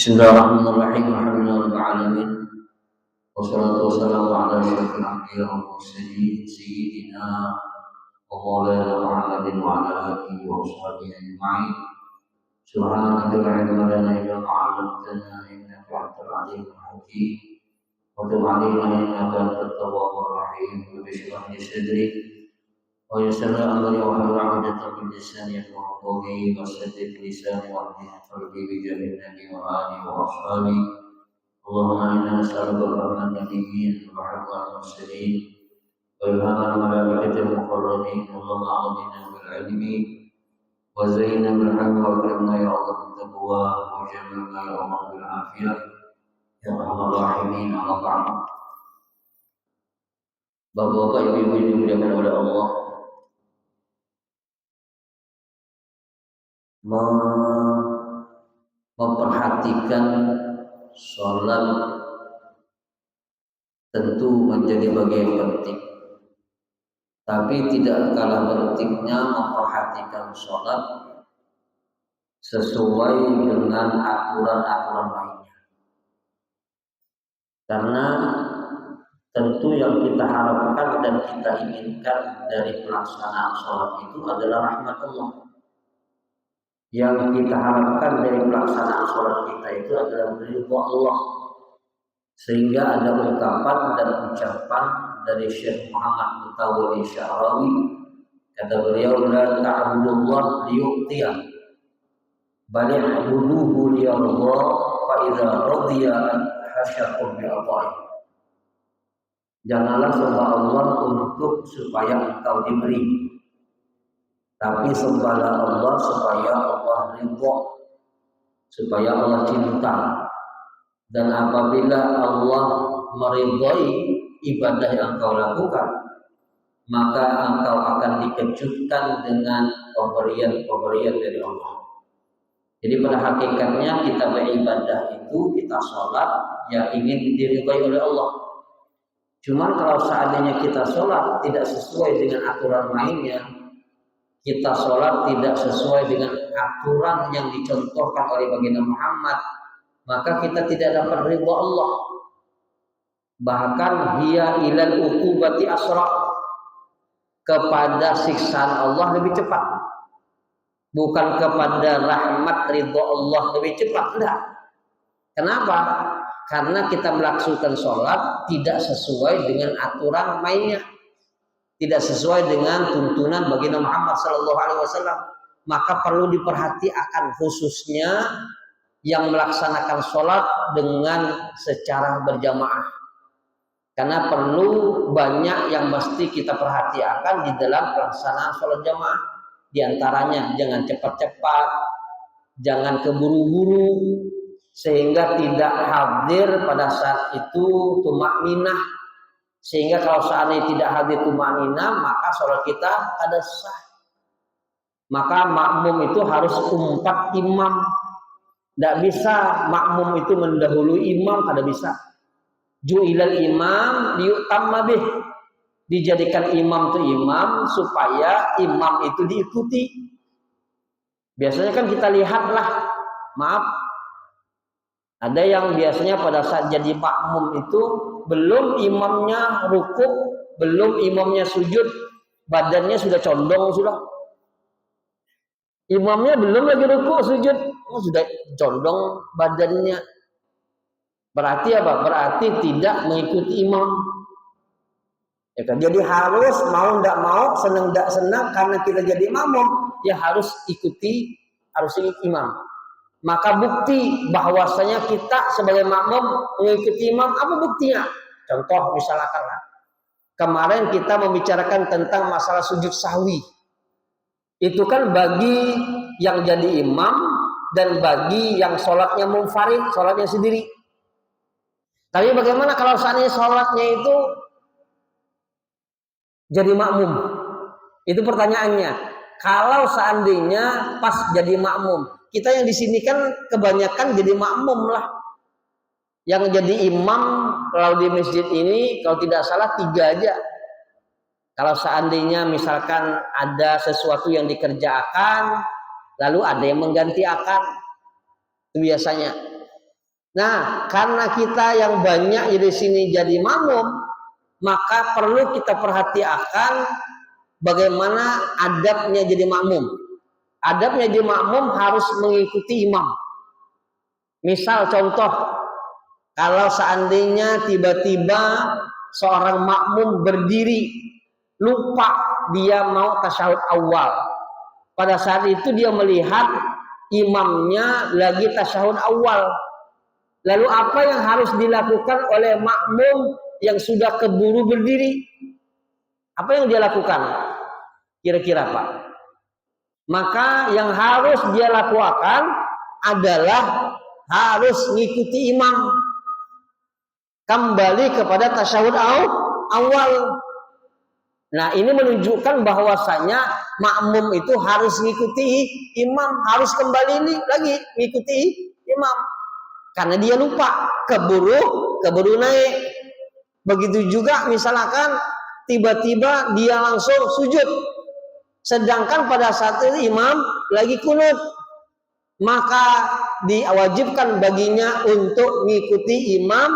Bismillahirrahmanirrahim. Alhamdulillahirabbil alamin. Wassalatu wassalamu ala asyrofil anbiya'i wal mursalin sayyidina wa maulana Muhammadin wa ala alihi wa sahbihi ajma'in. Subhanaka la ilma lana illa ma 'allamtana innaka antal alimul hakim. Wa tub 'alaina innaka antat tawwabur rahim. Rabbi shrah li sadri wa yassir li amri wa hlul 'uqdatam min lisani yafqahu qawli wasaddid lisani wa hdini qalbi bi jami'i nabi wa alihi wa ashabi. Allahumma inna nas'aluka rahmatan nabiyyin wa rahmatan mursalin wa ilhaman malaikatil muqarrabin. Allahumma a'udina bil ilmi wa zayyinna bil hilmi wa akrimna ya Allah bil taqwa wa jamilna ya Allah bil afiyah ya arhamar rahimin. Amma ba'd. Bapak-bapak, ibu-ibu yang dimuliakan oleh Allah, memperhatikan sholat tentu menjadi bagian penting, tapi tidak kalah pentingnya memperhatikan sholat sesuai dengan aturan-aturan lainnya. Karena tentu yang kita harapkan dan kita inginkan dari pelaksanaan sholat itu adalah rahmat Allah. Yang kita harapkan dari pelaksanaan sholat kita itu adalah ridha Allah. Sehingga ada ungkapan dan ucapan dari Syekh Muhammad Mutawalli Sya'rawi, kata beliau, la ta'budullah liyu'tiyah bal i'buduhu liyardah fa idza radiya hasyakum bi'atai. Janganlah sembah Allah untuk supaya engkau diberi, tapi sembahlah Allah supaya Allah ridha, supaya Allah cinta. Dan apabila Allah meridhai ibadah yang engkau lakukan, maka engkau akan dikejutkan dengan pemberian-pemberian dari Allah. Jadi pada hakikatnya kita beribadah itu, kita sholat ya ingin diridhai oleh Allah. Cuman kalau seandainya kita sholat tidak sesuai dengan aturan mainnya, kita sholat tidak sesuai dengan aturan yang dicontohkan oleh baginda Muhammad, maka kita tidak dapat ridha Allah. Bahkan hiya ilal uqubati asra, kepada siksaan Allah lebih cepat, bukan kepada rahmat ridha Allah lebih cepat. Enggak. Kenapa? Karena kita melaksanakan sholat tidak sesuai dengan aturan mainnya, tidak sesuai dengan tuntunan baginda Muhammad SAW, maka perlu diperhatikan khususnya yang melaksanakan sholat dengan secara berjamaah. Karena perlu banyak yang mesti kita perhatikan di dalam pelaksanaan sholat jamaah. Di antaranya jangan cepat-cepat, jangan keburu-buru, sehingga tidak hadir pada saat itu tumakninah. Sehingga kalau seandainya tidak hadir tumakninah, maka sholat kita ada sah. Maka makmum itu harus umpat imam. Tidak bisa makmum itu mendahului imam, tidak bisa. Ju'ilal imam liyutamma bih, dijadikan imam itu imam supaya imam itu diikuti. Biasanya kan kita lihatlah, maaf, ada yang biasanya pada saat jadi makmum itu belum imamnya rukuk, belum imamnya sujud, badannya sudah condong sudah. Imamnya belum lagi rukuk sujud, sudah condong badannya. Berarti apa? Berarti tidak mengikuti imam. Ya kan? Jadi harus mau tidak mau, senang tidak senang, karena kita jadi makmum, ya harus ikuti imam. Maka bukti bahwasanya kita sebagai makmum mengikuti imam, apa buktinya? Contoh misalkan kemarin kita membicarakan tentang masalah sujud sahwi. Itu kan bagi yang jadi imam dan bagi yang sholatnya munfarid, sholatnya sendiri. Tapi bagaimana kalau seandainya sholatnya itu jadi makmum? Itu pertanyaannya. Kalau seandainya pas jadi makmum, kita yang di sini kan kebanyakan jadi makmum lah. Yang jadi imam kalau di masjid ini kalau tidak salah 3 aja. Kalau seandainya misalkan ada sesuatu yang dikerjakan, lalu ada yang mengganti akan, itu biasanya. Nah, karena kita yang banyak di sini jadi makmum, maka perlu kita perhatikan bagaimana adabnya jadi makmum. Adabnya jadi makmum harus mengikuti imam. Misal contoh, kalau seandainya tiba-tiba seorang makmum berdiri, lupa dia mau tasyahud awal. Pada saat itu dia melihat imamnya lagi tasyahud awal. Lalu apa yang harus dilakukan oleh makmum yang sudah keburu berdiri? Apa yang dia lakukan? Kira-kira Pak? Maka yang harus dia lakukan adalah harus mengikuti imam. Kembali kepada tasyahud awal. Nah, ini menunjukkan bahwasanya makmum itu harus mengikuti imam, harus kembali lagi mengikuti imam. Karena dia lupa, keburu naik. Begitu juga misalkan tiba-tiba dia langsung sujud, sedangkan pada saat itu imam lagi kunut, maka diwajibkan baginya untuk mengikuti imam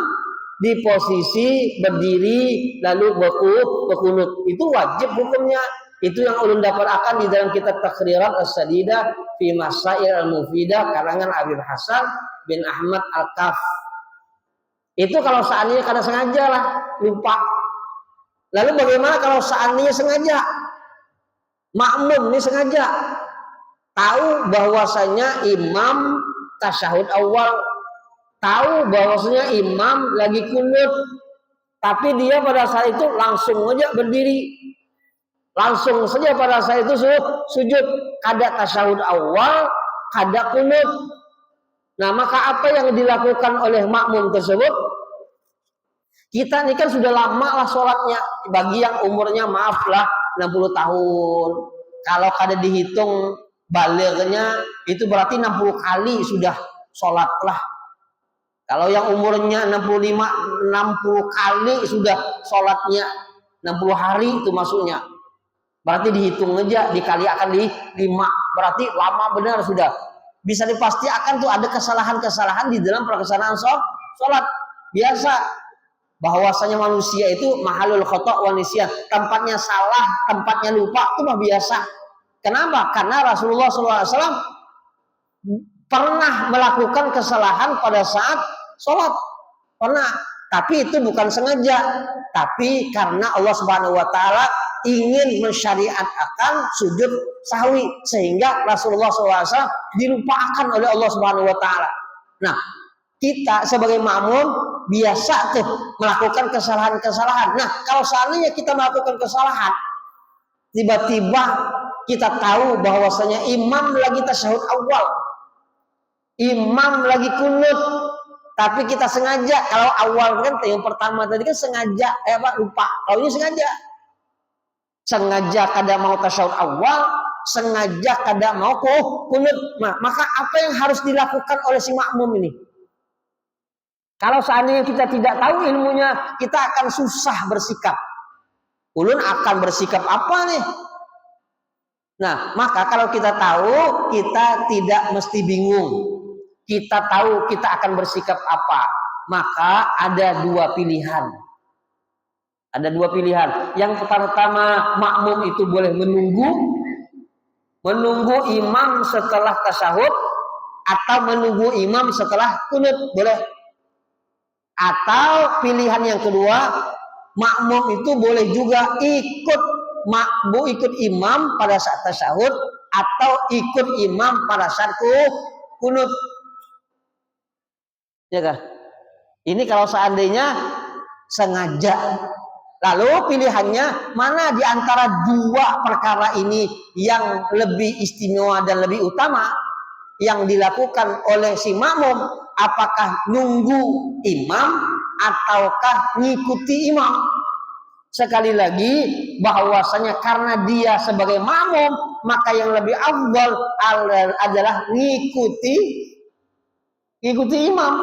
di posisi berdiri lalu berkunut. Itu wajib hukumnya. Itu yang ulun dapatkan di dalam kitab Takhrirat As-Sadidah fi Masail Al-Mufidah karangan Habib Hasan bin Ahmad Al-Kaf. Itu kalau seandainya karena sengaja lah, lupa. Lalu bagaimana kalau seandainya sengaja? Makmum ini sengaja tahu bahwasanya imam tasyahud awal, tahu bahwasanya imam lagi kunut, tapi dia pada saat itu langsung aja berdiri, langsung saja pada saat itu sujud, kada tasyahud awal, kada kunut. Nah, maka apa yang dilakukan oleh makmum tersebut? Kita ini kan sudah lama lah sholatnya. Bagi yang umurnya maaf lah 60 tahun. Kalau kada dihitung balignya itu berarti 60 kali sudah sholat lah. Kalau yang umurnya 65, 60 kali sudah sholatnya, 60 hari itu maksudnya. Berarti dihitung aja, dikali akan 5, berarti lama benar sudah. Bisa dipastikan tuh ada kesalahan-kesalahan di dalam pelaksanaan sholat. Biasa bahwasanya manusia itu mahalul khata' wa nisyan, tempatnya salah, tempatnya lupa, itu mah biasa. Kenapa? Karena Rasulullah SAW pernah melakukan kesalahan pada saat sholat, pernah. Tapi itu bukan sengaja, tapi karena Allah Subhanahu Wa Taala ingin mensyariatkan sujud sahwi, sehingga Rasulullah SAW dilupakan oleh Allah Subhanahu Wa Taala. Nah, kita sebagai makmum biasa tuh melakukan kesalahan-kesalahan. Nah, kalau seandainya kita melakukan kesalahan, tiba-tiba kita tahu bahwasanya imam lagi tasyahud awal, imam lagi kunut, tapi kita sengaja. Kalau awal kan yang pertama tadi kan sengaja, lupa. Kalau ini sengaja kada mau tasyahud awal, sengaja kada mau kunut. Nah, maka apa yang harus dilakukan oleh si makmum ini? Kalau seandainya kita tidak tahu ilmunya, kita akan susah bersikap. Ulun akan bersikap apa nih? Nah, maka kalau kita tahu, kita tidak mesti bingung. Kita tahu kita akan bersikap apa. Maka ada dua pilihan. Ada dua pilihan. Yang pertama, makmum itu boleh menunggu imam setelah tasyahud, atau menunggu imam setelah kunut, boleh. Atau pilihan yang kedua, makmum itu boleh juga ikut imam pada saat tasyahud, atau ikut imam pada saat kunut. Ya kan? Ini kalau seandainya sengaja. Lalu pilihannya mana di antara dua perkara ini yang lebih istimewa dan lebih utama yang dilakukan oleh si makmum? Apakah nunggu imam ataukah ngikuti imam? Sekali lagi bahwasanya karena dia sebagai makmum, maka yang lebih afdal adalah ngikuti imam.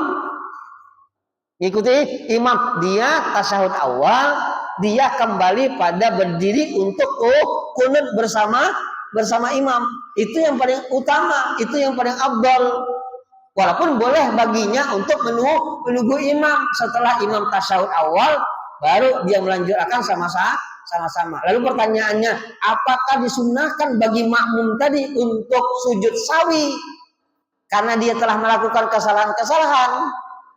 Ngikuti imam. Dia tasyahud awal, dia kembali pada berdiri untuk kunut bersama imam. Itu yang paling utama, itu yang paling afdal. Walaupun boleh baginya untuk menunggu imam. Setelah imam tasyahud awal, baru dia melanjutkan sama-sama. Lalu pertanyaannya, apakah disunnahkan bagi makmum tadi untuk sujud sawi? Karena dia telah melakukan kesalahan-kesalahan,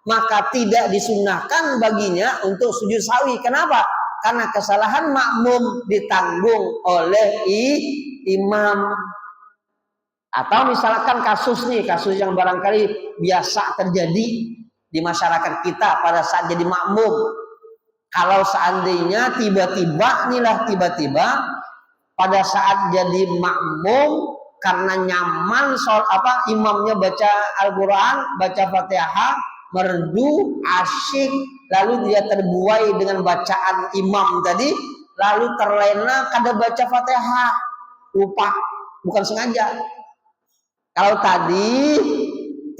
maka tidak disunnahkan baginya untuk sujud sawi. Kenapa? Karena kesalahan makmum ditanggung oleh imam. Atau misalkan kasus yang barangkali biasa terjadi di masyarakat kita pada saat jadi makmum. Kalau seandainya tiba-tiba pada saat jadi makmum karena nyaman imamnya baca Al-Quran, baca Fatihah, merdu, asyik, lalu dia terbuai dengan bacaan imam tadi, lalu terlena kada baca Fatihah, lupa, bukan sengaja. Kalau tadi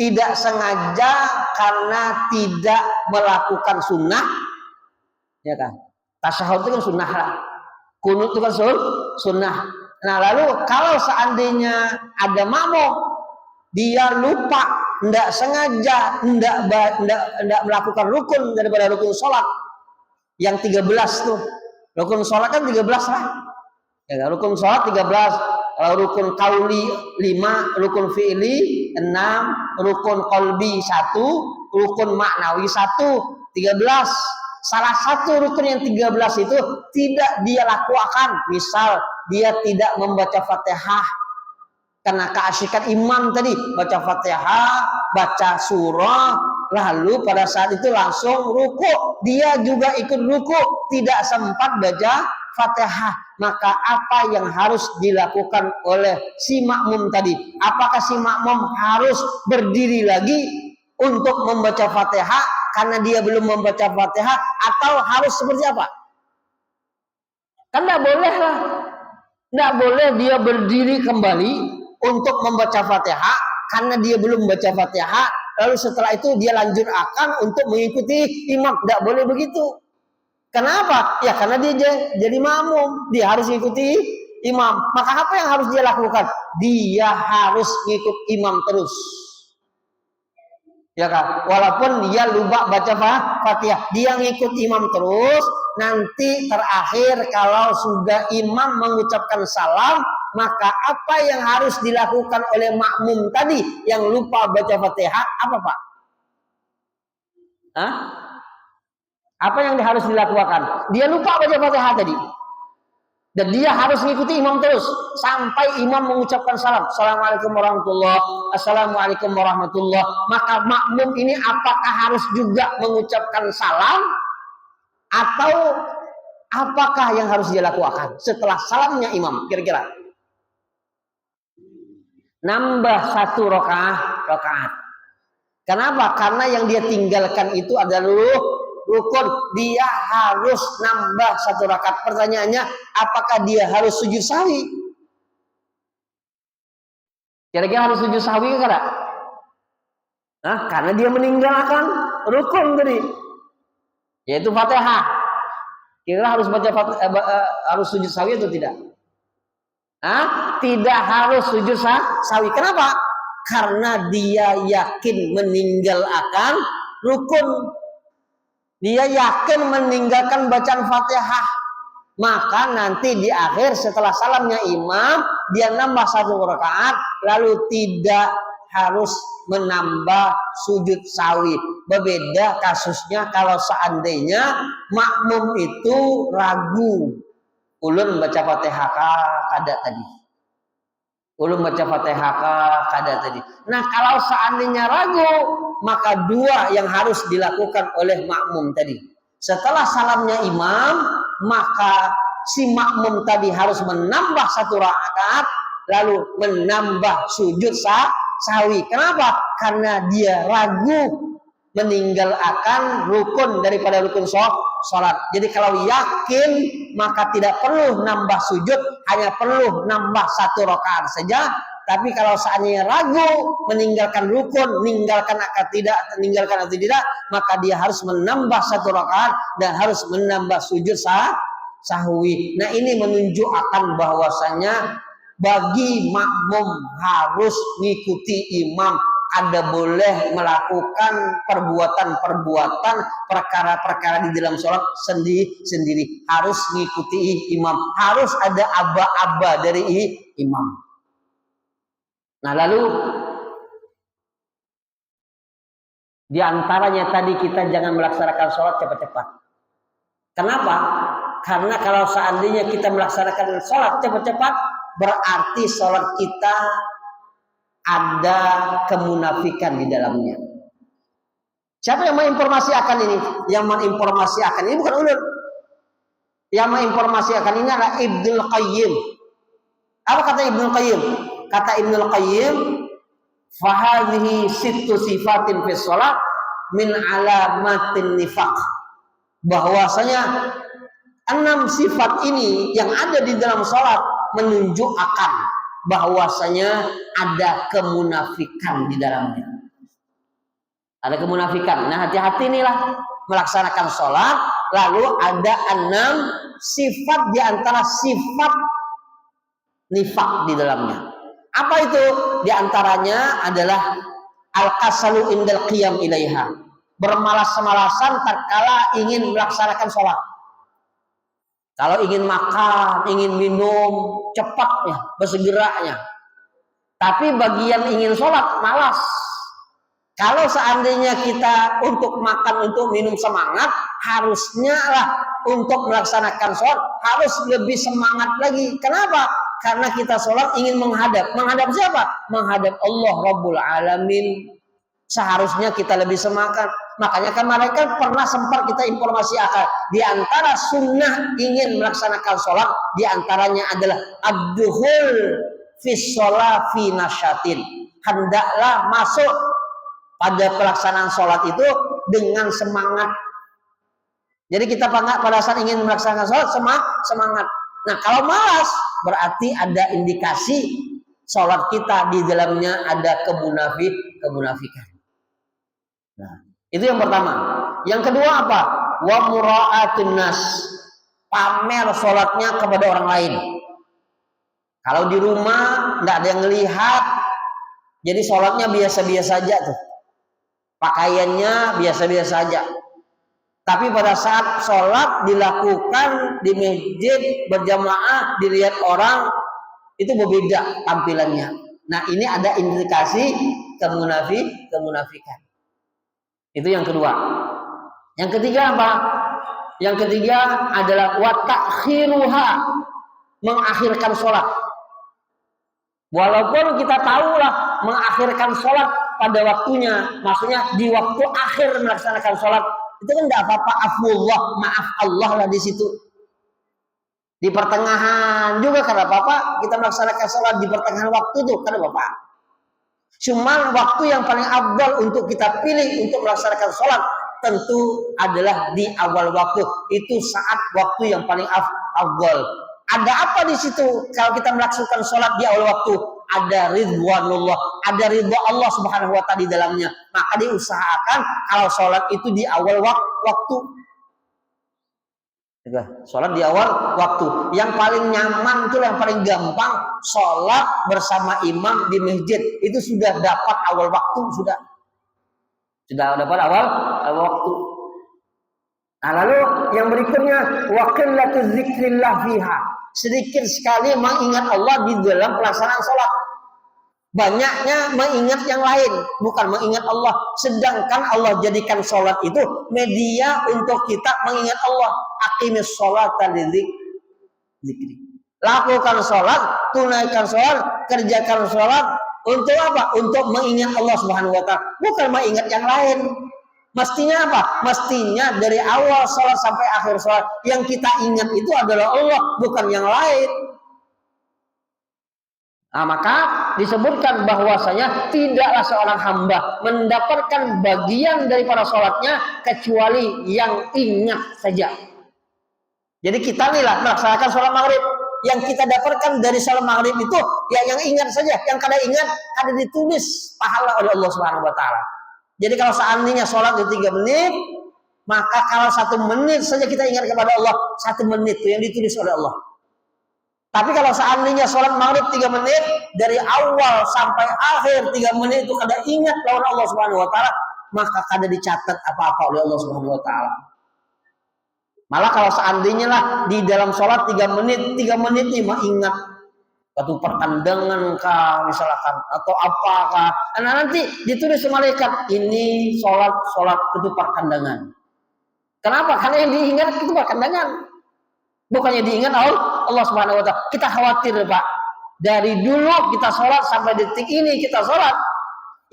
tidak sengaja karena tidak melakukan sunnah, ya kan? Tasyahud itu kan sunnah lah, kunut itu kan sunnah. Nah lalu kalau seandainya ada makmum dia lupa, tidak sengaja, tidak melakukan rukun daripada rukun sholat yang 13 tuh, rukun sholat kan 13 lah, ya, rukun sholat 13. Rukun qauli 5, rukun fi'li 6, rukun qalbi 1, rukun maknawi 1, 13. Salah satu rukun yang 13 itu tidak dia lakukan. Misal dia tidak membaca Fatihah karena keasyikan imam tadi, baca Fatihah, baca surah, lalu pada saat itu langsung ruku, dia juga ikut ruku, tidak sempat baca Fatihah. Maka apa yang harus dilakukan oleh si makmum tadi? Apakah si makmum harus berdiri lagi untuk membaca Fatihah karena dia belum membaca Fatihah, atau harus seperti apa? Kan tidak boleh lah. Tidak boleh dia berdiri kembali untuk membaca Fatihah karena dia belum membaca Fatihah, lalu setelah itu dia lanjut akan untuk mengikuti imam. Tidak boleh begitu. Kenapa? Ya karena dia jadi makmum, dia harus mengikuti imam. Maka apa yang harus dia lakukan? Dia harus ngikut imam terus. Ya kan? Walaupun dia lupa baca Fatihah, dia ngikut imam terus. Nanti terakhir kalau sudah imam mengucapkan salam, maka apa yang harus dilakukan oleh makmum tadi yang lupa baca Fatihah? Apa Pak? Hah? Apa yang harus dilakukan? Dia lupa baca Fatihah tadi. Dan dia harus mengikuti imam terus sampai imam mengucapkan salam. Assalamualaikum warahmatullahi wabarakatuh. Assalamualaikum warahmatullahi wabarakatuh. Maka makmum ini apakah harus juga mengucapkan salam? Atau apakah yang harus dia lakukan setelah salamnya imam? Kira-kira nambah 1 rakaat. Kenapa? Karena yang dia tinggalkan itu adalah rukun, dia harus nambah 1 rakaat. Pertanyaannya, apakah dia harus sujud sahwi? Kira-kira harus sujud sahwi enggak? Nah, karena dia meninggalkan rukun tadi, yaitu Fatihah. Kira harus harus sujud sahwi atau tidak? Tidak harus sujud sahwi. Kenapa? Karena dia yakin meninggalkan rukun. Dia yakin meninggalkan bacaan Fatihah. Maka nanti di akhir setelah salamnya imam, dia nambah 1 rakaat, lalu tidak harus menambah sujud sahwi. Berbeda kasusnya kalau seandainya makmum itu ragu, ulun baca Fatihah kada tadi. Ulun baca Fatihah kada tadi. Nah, kalau seandainya ragu, maka 2 yang harus dilakukan oleh makmum tadi. Setelah salamnya imam, maka si makmum tadi harus menambah 1 rakaat, lalu menambah sujud sahwi. Kenapa? Karena dia ragu meninggalkan rukun daripada rukun sholat. Jadi kalau yakin, maka tidak perlu nambah sujud, hanya perlu nambah 1 rakaat saja. Tapi kalau seandainya ragu meninggalkan rukun, meninggalkan atau tidak, maka dia harus menambah 1 rakaat dan harus menambah sujud sahwi. Nah, ini menunjukkan bahwasanya bagi makmum harus mengikuti imam. ada boleh melakukan perbuatan-perbuatan, perkara-perkara di dalam sholat sendiri. Harus mengikuti imam, harus ada aba-aba dari imam. Nah lalu di antaranya tadi kita jangan melaksanakan sholat cepat-cepat. Kenapa? Karena kalau seandainya kita melaksanakan sholat cepat-cepat, berarti sholat kita ada kemunafikan di dalamnya. Siapa yang menginformasikan ini? Yang menginformasikan ini bukan ulun. Yang menginformasikan ini adalah Ibnul Qayyim. Apa kata Ibnul Qayyim? Kata Ibnul Qayyim, fahadhihi sittu sifatin fi shalah min alamatin nifaq. Bahwasanya 6 sifat ini yang ada di dalam salat menunjukkan bahwasanya ada kemunafikan di dalamnya. Ada kemunafikan. Nah, hati-hati inilah melaksanakan sholat, lalu ada 6 sifat di antara sifat nifak di dalamnya. Apa itu? Di antaranya adalah al-kasalu indal qiyam ilaiha. Bermalas-malasan tatkala ingin melaksanakan sholat. Kalau ingin makan, ingin minum, cepatnya, bersegeranya. Tapi bagian ingin sholat, malas. Kalau seandainya kita untuk makan, untuk minum semangat, harusnya lah untuk melaksanakan sholat, harus lebih semangat lagi. Kenapa? Karena kita sholat ingin menghadap. Menghadap siapa? Menghadap Allah Rabbul Alamin. Seharusnya kita lebih semangat. Makanya kan mereka pernah sempat kita informasi akan di antara sunnah ingin melaksanakan sholat, di antaranya adalah abduhul fi sholat fi nasyatin. Hendaklah masuk pada pelaksanaan sholat itu dengan semangat. Jadi kita pada saat ingin melaksanakan sholat semangat. Nah kalau malas berarti ada indikasi sholat kita di dalamnya ada kemunafikan. Nah, itu yang pertama. Yang kedua apa? Wa mura'atun nas. Pamer sholatnya kepada orang lain. Kalau di rumah nggak ada yang ngelihat, jadi sholatnya biasa-biasa aja tuh. Pakaiannya biasa-biasa aja. Tapi pada saat sholat dilakukan di masjid berjamaah, dilihat orang, itu berbeda tampilannya. Nah ini ada indikasi kemunafikan. Itu yang kedua. Yang ketiga apa? Yang ketiga adalah wa ta'khiruha, mengakhirkan sholat. Walaupun kita tahulah mengakhirkan sholat pada waktunya, maksudnya di waktu akhir melaksanakan sholat, itu kan tidak apa-apa, afwullah, maaf Allah lah di situ. Di pertengahan juga kan apa-apa, kita melaksanakan sholat di pertengahan waktu itu kan apa-apa. Cuman waktu yang paling afdal untuk kita pilih untuk melaksanakan sholat tentu adalah di awal waktu. Itu saat waktu yang paling afdal. Ada apa di situ? Kalau kita melaksanakan sholat di awal waktu, ada ridwanullah, ada ridha Allah Subhanahu wa ta'ala di dalamnya. Maka diusahakan kalau sholat itu di awal waktu. Sholat di awal waktu. Yang paling nyaman itu, yang paling gampang, sholat bersama imam di masjid. Itu sudah dapat awal waktu, sudah dapat awal waktu. Nah lalu yang berikutnya wa qillatu dzikrillah fiha. Sedikit sekali mengingat Allah di dalam pelaksanaan sholat. Banyaknya mengingat yang lain, bukan mengingat Allah. Sedangkan Allah jadikan sholat itu media untuk kita mengingat Allah. Aqimis sholata lidzikri. Lakukan sholat, tunaikan sholat, kerjakan sholat. Untuk apa? Untuk mengingat Allah Subhanahu wa ta'ala. Bukan mengingat yang lain. Mestinya apa? Mestinya dari awal sholat sampai akhir sholat yang kita ingat itu adalah Allah, bukan yang lain. Nah, maka disebutkan bahwasanya tidaklah seorang hamba mendapatkan bagian daripada sholatnya kecuali yang ingat saja. Jadi kita nih lah melaksanakan sholat maghrib, yang kita dapatkan dari sholat maghrib itu ya yang ingat saja, yang kada ingat ada ditulis pahala oleh Allah Subhanahu wa ta'ala. Jadi kalau seandainya sholat di 3 menit, maka kalau 1 menit saja kita ingat kepada Allah, 1 menit itu yang ditulis oleh Allah. Tapi kalau seandainya sholat maghrib 3 menit, dari awal sampai akhir 3 menit itu kada ingat lawan Allah Subhanahu wa taala, maka kada dicatat apa-apa oleh Allah Subhanahu wa taala. Malah kalau seandainya lah di dalam sholat 3 menit ini mah ingat satu pertandangan kah misalkan atau apakah, nah nanti ditulis malaikat ini sholat itu pertandangan. Kenapa? Karena yang diingat itu pertandangan, bukannya diingat Allah Subhanahu wa taala. Kita khawatir, Pak, dari dulu kita sholat sampai detik ini kita sholat,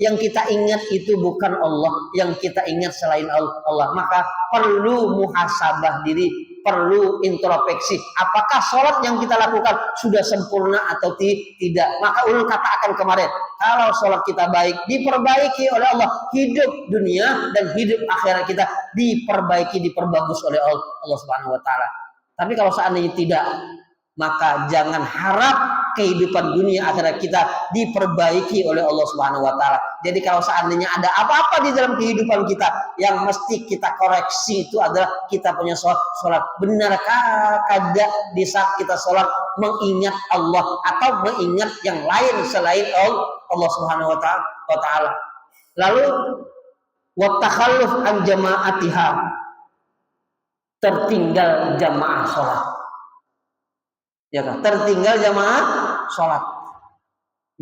yang kita ingat itu bukan Allah, yang kita ingat selain Allah. Maka perlu muhasabah diri, perlu introspeksi. Apakah sholat yang kita lakukan sudah sempurna atau tidak? Maka ulun katakan kemarin, kalau sholat kita baik, diperbaiki oleh Allah. Hidup dunia dan hidup akhirat kita diperbaiki, diperbagus oleh Allah Subhanahu wa taala. Tapi kalau seandainya tidak, maka jangan harap kehidupan dunia akhirat kita diperbaiki oleh Allah Subhanahu wa taala. Jadi kalau seandainya ada apa-apa di dalam kehidupan kita yang mesti kita koreksi, itu adalah kita punya sholat. Benarkah kada di saat kita sholat mengingat Allah atau mengingat yang lain selain Allah Subhanahu wa taala? Lalu wa takhalluf an jamaatiha, tertinggal jamaah sholat. Ya kan? Tertinggal jamaah sholat.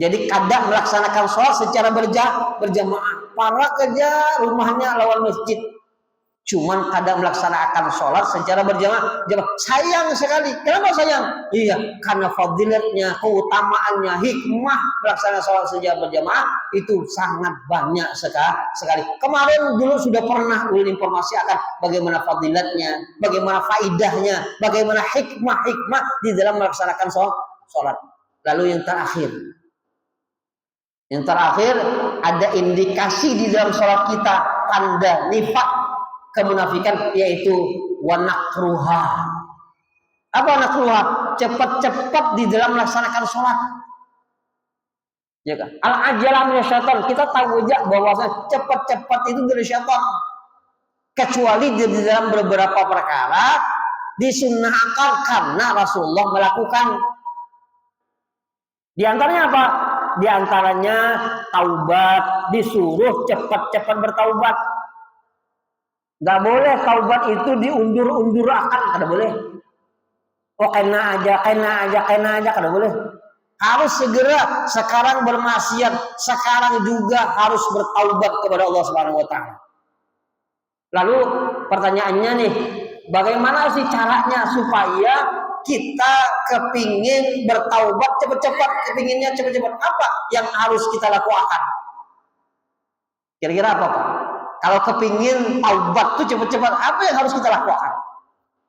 Jadi kadang melaksanakan sholat secara berjamaah. Para kerja rumahnya lawan masjid, cuman kadang melaksanakan sholat secara berjamaah. Sayang sekali. Kenapa sayang? Iya, karena fadilatnya, keutamaannya, hikmah melaksanakan sholat secara berjamaah itu sangat banyak sekali. Kemarin dulu sudah pernah ulun informasi akan bagaimana fadilatnya, bagaimana faidahnya, bagaimana hikmah di dalam melaksanakan sholat. Lalu yang terakhir ada indikasi di dalam sholat kita tanda nifaq, kemunafikan, yaitu wanakruha. Apa wanakruha? Cepat-cepat di dalam melaksanakan sholat. Ya kan? Al-ajalah min syaitan. Kita tahu aja bahwa cepat-cepat itu dari syaitan. Kecuali di dalam beberapa perkara disunnahkan karena Rasulullah melakukan. Di antaranya apa? Di antaranya taubat, disuruh cepat-cepat bertaubat. Gak boleh taubat itu diundur-undur akan, kada boleh. Oh kena aja, kada boleh. Harus segera, sekarang bermaksiat, sekarang juga harus bertaubat kepada Allah Subhanahu wa taala. Lalu pertanyaannya nih, bagaimana sih caranya supaya kita kepingin bertaubat cepat-cepat, kepinginnya cepat-cepat? Apa yang harus kita lakukan? Kira-kira apa, Pak? Kalau kepingin taubat itu cepat-cepat, apa yang harus kita lakukan?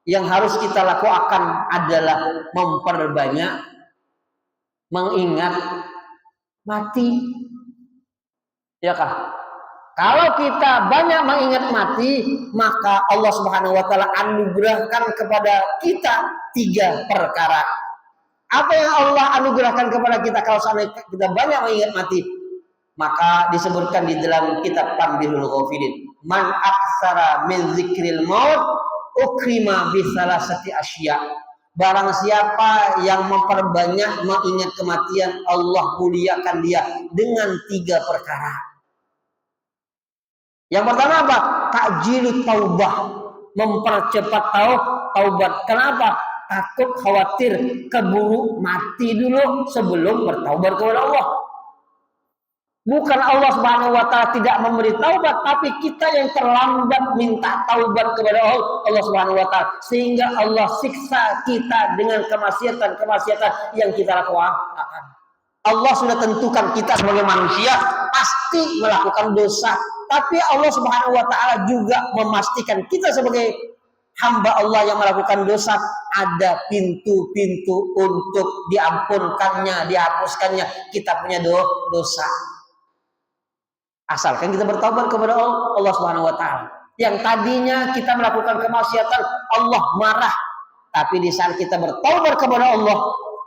Yang harus kita lakukan adalah memperbanyak mengingat mati. Ya kah? Kalau kita banyak mengingat mati, maka Allah Subhanahu wa taala anugerahkan kepada kita 3 perkara. Apa yang Allah anugerahkan kepada kita kalau seandainya kita banyak mengingat mati? Maka disebutkan di dalam kitab Tanbihul Ghafilin, man aksara min zikril maut ukrima bisalasati asya. Barang siapa yang memperbanyak mengingat kematian, Allah muliakan dia dengan 3 perkara. Yang pertama apa? Takjilut taubah, mempercepat taubat. Kenapa? Takut khawatir keburu mati dulu sebelum bertaubat kepada Allah. Bukan Allah Subhanahu wa taala tidak memberi taubat, tapi kita yang terlambat minta taubat kepada Allah Subhanahu wa taala, sehingga Allah siksa kita dengan kemaksiatan yang kita lakukan. Allah sudah tentukan kita sebagai manusia pasti melakukan dosa, tapi Allah Subhanahu wa taala juga memastikan kita sebagai hamba Allah yang melakukan dosa ada pintu-pintu untuk diampunkannya, dihapuskannya kita punya dosa. Asalkan kita bertaubat kepada Allah Subhanahu wa taala. Yang tadinya kita melakukan kemaksiatan, Allah marah. Tapi di saat kita bertaubat kepada Allah,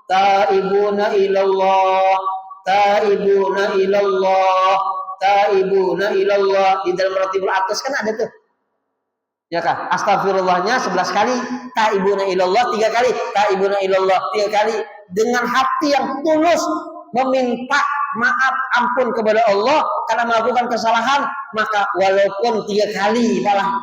taibuna ilallah, taibuna ilallah, taibuna ilallah, di dalam Ratibul Atas kan ada tuh. Ya kan? Astagfirullahnya 11 kali, taibuna ilallah 3 kali, taibuna ilallah 3 kali. dengan hati yang tulus meminta maaf ampun kepada Allah karena melakukan kesalahan, maka walaupun 3 kali malah,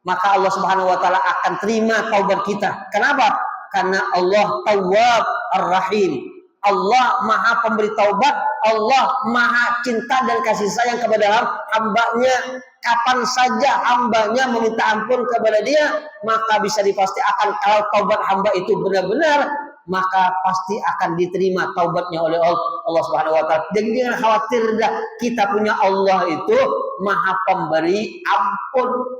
maka Allah Subhanahu wa taala akan terima taubat kita. Kenapa? Karena Allah Tawwab Ar-Rahim. Allah Maha pemberi taubat, Allah Maha cinta dan kasih sayang kepada hambanya. Kapan saja hambanya meminta ampun kepada Dia, maka bisa dipastikan kalau taubat hamba itu benar-benar, maka pasti akan diterima taubatnya oleh Allah Subhanahu wa taala. Jadi jangan khawatir dah, kita punya Allah itu Maha pemberi ampun.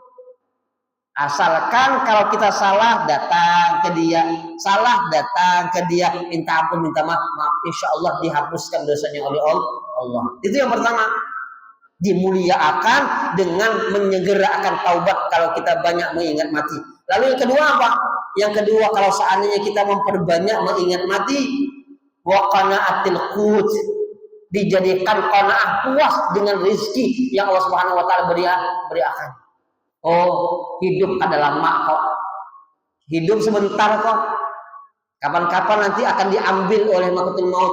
Asalkan kalau kita salah datang ke Dia, salah datang ke Dia, minta ampun, minta maaf, insya Allah dihapuskan dosanya oleh Allah. Itu yang pertama, dimuliakan dengan menyegerakan taubat kalau kita banyak mengingat mati. Lalu yang kedua apa? Yang kedua, kalau seandainya kita memperbanyak mengingat mati, wa qanaatil qut, dijadikan qanaah, puas dengan rezeki yang Allah Subhanahu wa taala berikan. Oh, hidup adalah lama kok. Hidup sebentar kok. Kapan-kapan nanti akan diambil oleh malaikul maut.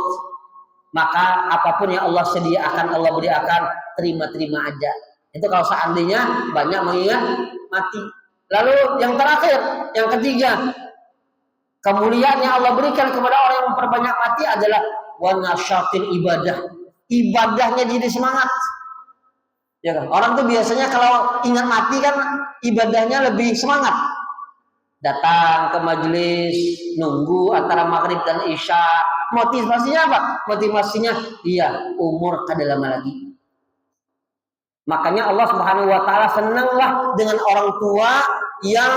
Maka apapun yang Allah sediakan, Allah berikan, terima-terima aja. Itu kalau seandainya banyak mengingat mati. Lalu yang terakhir, yang ketiga, kemuliaan yang Allah berikan kepada orang yang memperbanyak mati adalah wa nasyatil ibadah. Ibadahnya jadi semangat. Ya kan? Orang tuh biasanya kalau ingat mati kan ibadahnya lebih semangat. Datang ke majelis, nunggu antara maghrib dan isya. Motivasinya apa? Motivasinya iya, umur kada lama lagi. Makanya Allah Subhanahu wa taala senanglah dengan orang tua yang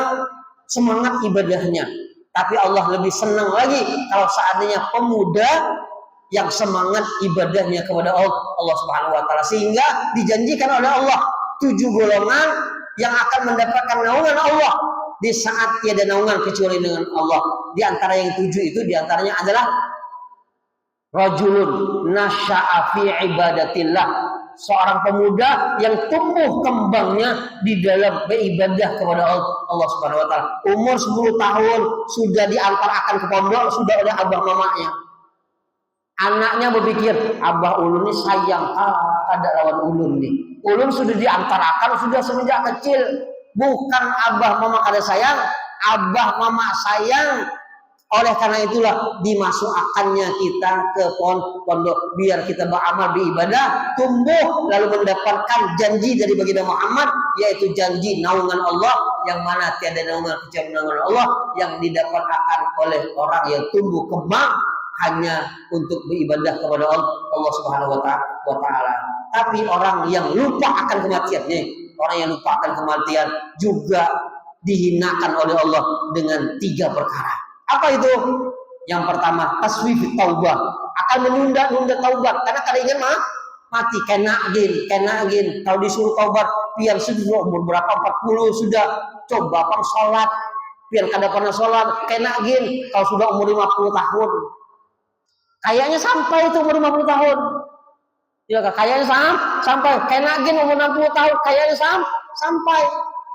semangat ibadahnya. Tapi Allah lebih senang lagi kalau seandainya pemuda yang semangat ibadahnya kepada Allah Subhanahu wa taala, sehingga dijanjikan oleh Allah 7 golongan yang akan mendapatkan naungan Allah di saat tiada naungan kecuali dengan Allah. Di antara yang 7 itu diantaranya adalah rajulun nasya'a fi ibadatillah, seorang pemuda yang tumbuh kembangnya di dalam beribadah kepada Allah Subhanahu wa taala. Umur 10 tahun sudah diantarkan ke pondok, sudah oleh abah mamanya. Anaknya berpikir, Abah Ulun ini sayang, ada lawan Ulun nih. Ulun sudah diantarakan, sudah semenjak kecil. Bukan Abah Mama kada sayang, Abah Mama sayang. Oleh karena itulah dimasukkannya kita ke pondok biar kita beramal beribadah, tumbuh lalu mendapatkan janji dari baginda Muhammad, yaitu janji naungan Allah yang mana tiada naungan kecuali naungan Allah, yang didapatkan oleh orang yang tumbuh kembang hanya untuk beribadah kepada Allah Subhanahu wa taala. Tapi orang yang lupa akan kematian, orang yang lupa akan kematian juga dihinakan oleh Allah dengan 3 perkara. Apa itu? Yang pertama, taswif taubah, akan menunda-nunda taubat karena kada ingin mati. Kena gin. Kalau disuruh taubat, biar sudah umur berapa, 40 sudah coba bang sholat, biar kada pernah sholat, kena gin. Kalau sudah umur 50 tahun, kayaknya sampai itu umur 50 tahun. Ya, kayaknya sampai. Kena gin umur 60 tahun, kayaknya sampai.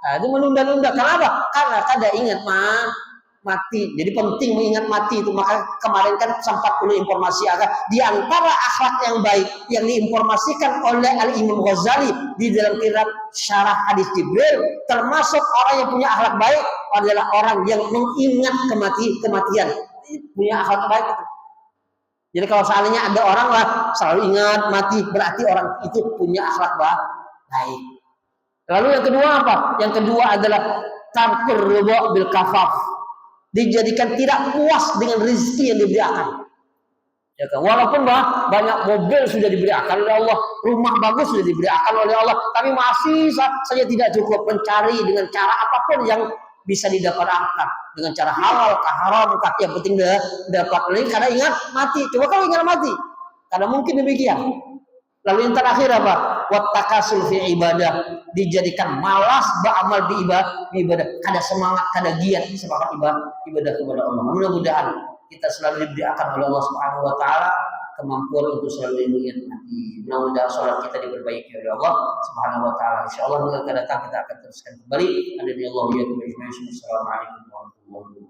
Nah, itu menunda-nunda. Kenapa? Karena kada ingat mati. Jadi penting mengingat mati itu. Maka kemarin kan sempat perlu informasi agar di antara akhlak yang baik yang diinformasikan oleh Al-Imam Ghazali di dalam kitab Syarah Hadis Jibril, termasuk orang yang punya akhlak baik adalah orang yang mengingat kematian. Punya akhlak baik itu. Jadi kalau seandainya ada orang lah selalu ingat mati, berarti orang itu punya akhlak baik. Lalu yang kedua apa? Yang kedua adalah tarkur ridha bil kafaf. Dijadikan tidak puas dengan rezeki yang diberikan. Ya kan? Walaupun banyak mobil sudah diberikan oleh Allah, rumah bagus sudah diberikan oleh Allah, tapi masih saja tidak cukup, mencari dengan cara apapun yang bisa didapatkan, dengan cara halal kah haram kah, yang penting dapat. Ini karena ingat mati. Coba kalau ingat mati, karena mungkin demikian. Lalu yang terakhir apa? Wattakasul fi ibadah, dijadikan malas beramal di ibadah, kada semangat, kada giat semangat ibadah kepada Allah. Mudah-mudahan kita selalu diberikan oleh Allah Subhanahu wa taala kemampuan untuk selalu mengingat mati. Mudah-mudahan sholat kita diperbaiki oleh Allah Subhanahu wa taala. Insyaallah minggu akan datang kita akan teruskan kembali. Alhamdulillah ya Assalamualaikum warahmatullahi wabarakatuh.